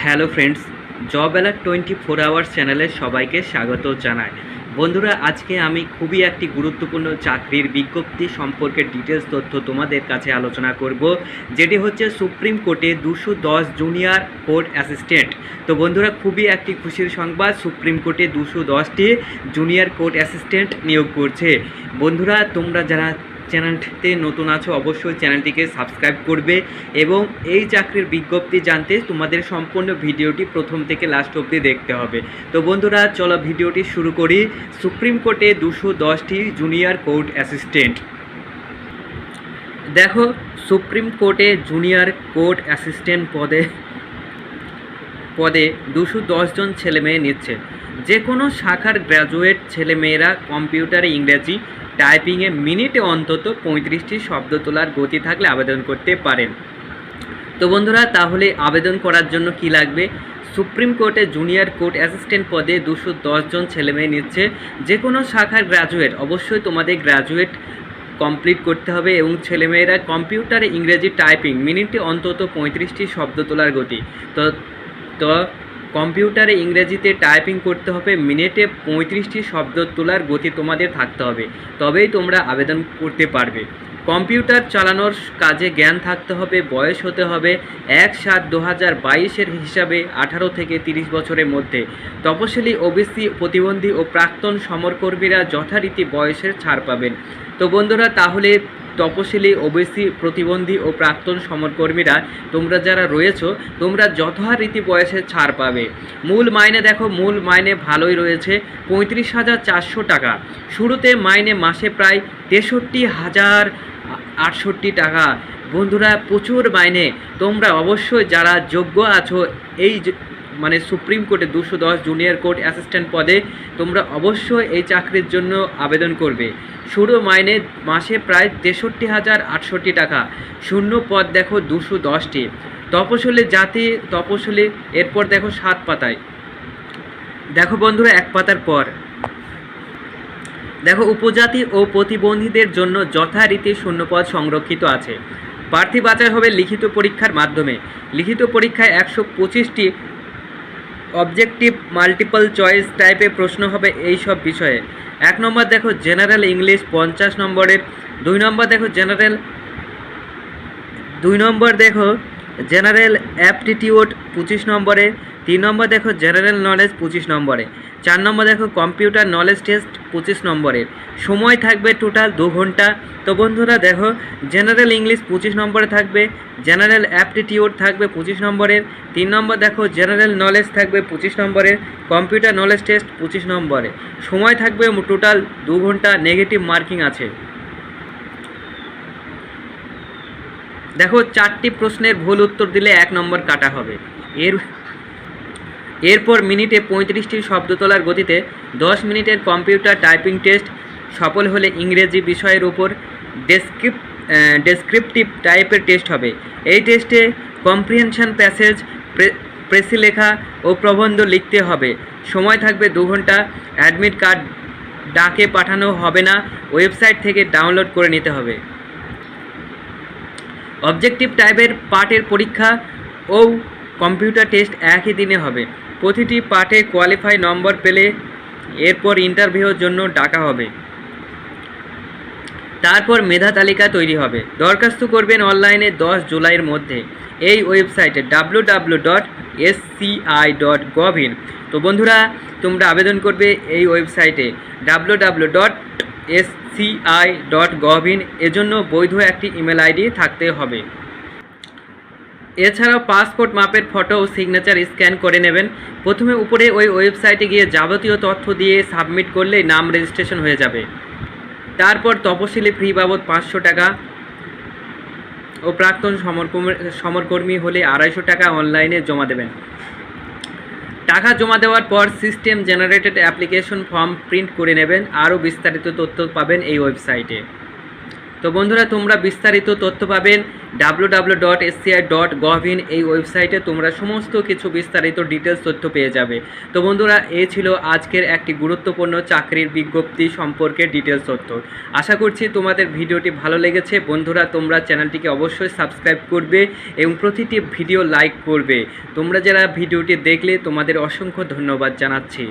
Hello friends, job alert 24 hours চ্যানেলে সবাইকে স্বাগত জানাই। বন্ধুরা, আজকে আমি খুবই একটি গুরুত্বপূর্ণ চাকরির বিজ্ঞপ্তি সম্পর্কে ডিটেলস তথ্য তোমাদের কাছে আলোচনা করব, যেটি হচ্ছে সুপ্রিম কোর্টে 210 জুনিয়র কোর্ট অ্যাসিস্ট্যান্ট। তো বন্ধুরা, খুবই একটি খুশির সংবাদ, সুপ্রিম কোর্টে 210টি জুনিয়র কোর্ট অ্যাসিস্ট্যান্ট নিয়োগ করছে। বন্ধুরা, তোমরা যারা চ্যানেলটিতে নতুন আছো অবশ্যই চ্যানেলটিকে সাবস্ক্রাইব করবে এবং এই চাকরির বিজ্ঞপ্তি জানতে তোমাদের সম্পূর্ণ ভিডিওটি প্রথম থেকে লাস্ট অবধি দেখতে হবে। তো বন্ধুরা, চলো ভিডিওটি শুরু করি। সুপ্রিম কোর্টে 210টি জুনিয়র কোর্ট অ্যাসিস্ট্যান্ট। দেখো, সুপ্রিম কোর্টে জুনিয়র কোর্ট অ্যাসিস্ট্যান্ট পদে 210 জন ছেলেমেয়ে নিচ্ছে। যে কোনো শাখার গ্র্যাজুয়েট ছেলেমেয়েরা কম্পিউটারে ইংরেজি টাইপিংয়ে মিনিটে অন্তত 35টি শব্দ তোলার গতি থাকলে আবেদন করতে পারেন। তো বন্ধুরা, তাহলে আবেদন করার জন্য কি লাগবে? সুপ্রিম কোর্টে জুনিয়র কোর্ট অ্যাসিস্ট্যান্ট পদে 210 জন ছেলেমেয়ে নিচ্ছে। যে কোনো শাখার গ্র্যাজুয়েট, অবশ্যই তোমাদের গ্র্যাজুয়েট কমপ্লিট করতে হবে এবং ছেলেমেয়েরা কম্পিউটারে ইংরেজি টাইপিং মিনিটে অন্তত 35টি শব্দ তোলার গতি। তো কম্পিউটারে ইংরেজিতে টাইপিং করতে হবে, মিনিটে 35টি শব্দ তোলার গতি তোমাদের থাকতে হবে, তবেই তোমরা আবেদন করতে পারবে। কম্পিউটার চালানোর কাজে জ্ঞান থাকতে হবে। বয়স হতে হবে 1/7/2022 হিসাবে 18 থেকে 30 বছরের মধ্যে। তপশিলি, ওবিসি, প্রতিবন্ধী ও প্রাক্তন সমরকর্মীরা যথারীতি বয়সের ছাড় পাবেন। তো বন্ধুরা, তাহলে তপশিলি, ওবিসি, প্রতিবন্ধী ও প্রাক্তন সমরকর্মীরা তোমরা যারা রয়েছো, তোমরা যথারীতি বয়সের ছাড় পাবে। মূল মাইনে দেখো, মূল মাইনে ভালোই রয়েছে, 35,400 টাকা। শুরুতে মাইনে মাসে প্রায় 63,068 টাকা। বন্ধুরা, প্রচুর মাইনে। তোমরা অবশ্যই যারা যোগ্য আছো এই সুপ্রিম কোর্টে 210 জুনিয়র কোর্ট অ্যাসিস্ট্যান্ট পদে, তোমরা অবশ্যই এই চাকরির জন্য আবেদন করবে। শুরু মাইনে মাসে প্রায় 63,068 টাকা। শূন্য পদ দেখো 210টি। তপশিলি জাতি, তপশিলি, এরপর দেখো 7 পাতায়। দেখো বন্ধুরা, 1 পাতার পর দেখো উপজাতি ও প্রতিবন্ধীদের জন্য যথারীতি শূন্যপদ সংরক্ষিত আছে। প্রার্থী বাছাই হবে লিখিত পরীক্ষার মাধ্যমে। লিখিত পরীক্ষায় 125টি অবজেক্টিভ মাল্টিপল চয়েস টাইপের প্রশ্ন হবে এই সব বিষয়ে। 1 নম্বর দেখো জেনারেল ইংলিশ 50 নম্বরের। 2 নম্বর দেখো জেনারেল অ্যাপটিটিউড 25 নম্বরে। 3 নম্বর দেখো জেনারেল নলেজ 25 নম্বরে। 4 নম্বর দেখো কম্পিউটার নলেজ টেস্ট 25 নম্বরের। সময় থাকবে টোটাল 2 ঘন্টা। তো বন্ধুরা দেখো, জেনারেল ইংলিশ 25 নম্বরে থাকবে, জেনারেল অ্যাপটিটিউড থাকবে 25 নম্বরের। 3 নম্বর দেখো জেনারেল নলেজ থাকবে 25 নম্বরের, কম্পিউটার নলেজ টেস্ট 25 নম্বরে। সময় থাকবে টোটাল 2 ঘন্টা। নেগেটিভ মার্কিং আছে। দেখো, 4টি প্রশ্নের ভুল উত্তর দিলে 1 নম্বর কাটা হবে। এরপর মিনিটে 35টি শব্দ তোলার গতিতে 10 মিনিটের কম্পিউটার টাইপিং টেস্ট। সফল হলে ইংরেজি বিষয়ের উপর ডেসক্রিপটিভ টাইপের টেস্ট হবে। এই টেস্টে কম্প্রিহেনশন প্যাসেজ, প্রেসিলেখা ও প্রবন্ধ লিখতে হবে। সময় থাকবে 2 ঘন্টা। অ্যাডমিট কার্ড ডাকে পাঠানো হবে না, ওয়েবসাইট থেকে ডাউনলোড করে নিতে হবে। অবজেক্টিভ টাইপের পার্টের পরীক্ষা ও কম্পিউটার টেস্ট একই দিনে হবে। প্রতিটি পার্টে কোয়ালিফাই নম্বর পেলে এরপর ইন্টারভিউর জন্য ডাকা হবে। তারপর মেধা তালিকা তৈরি হবে। দরখাস্ত করবেন অনলাইনে 10 জুলাইয়ের মধ্যে এই ওয়েবসাইটে www.sci.gov.in। তো বন্ধুরা, তোমরা আবেদন করবে এই ওয়েবসাইটে www.sci.gov.in। এজন্য বৈধ একটি ইমেল আইডি থাকতে হবে। এছাড়াও পাসপোর্ট মাপের ফটো ও সিগনেচার স্ক্যান করে নেবেন। প্রথমে উপরে ওই ওয়েবসাইটে গিয়ে যাবতীয় তথ্য দিয়ে সাবমিট করলেই নাম রেজিস্ট্রেশন হয়ে যাবে। তারপর তপশিলি ফি বাবদ 500 টাকা ও প্রাক্তন সমরকর্মী হলে 250 টাকা অনলাইনে জমা দেবেন। টাকা জমা দেওয়ার পর system generated application form print করে নেবেন। আরও বিস্তারিত তথ্য পাবেন এই ওয়েবসাইটে। তো বন্ধুরা তোমরা বিস্তারিত তথ্য পাবেন www.sci.gov.in এই ওয়েবসাইটে। তোমরা সমস্ত কিছু বিস্তারিত ডিটেলস তথ্য পেয়ে যাবে। তো বন্ধুরা এই ছিল আজকের একটি গুরুত্বপূর্ণ চাকরির বিজ্ঞপ্তি সম্পর্কে ডিটেলস তথ্য। আশা করছি তোমাদের ভিডিওটি ভালো লেগেছে। বন্ধুরা তোমরা চ্যানেলটিকে অবশ্যই সাবস্ক্রাইব করবে এবং প্রতিটি ভিডিও লাইক করবে। তোমরা যারা ভিডিওটি দেখলে তোমাদের অসংখ্য ধন্যবাদ জানাচ্ছি।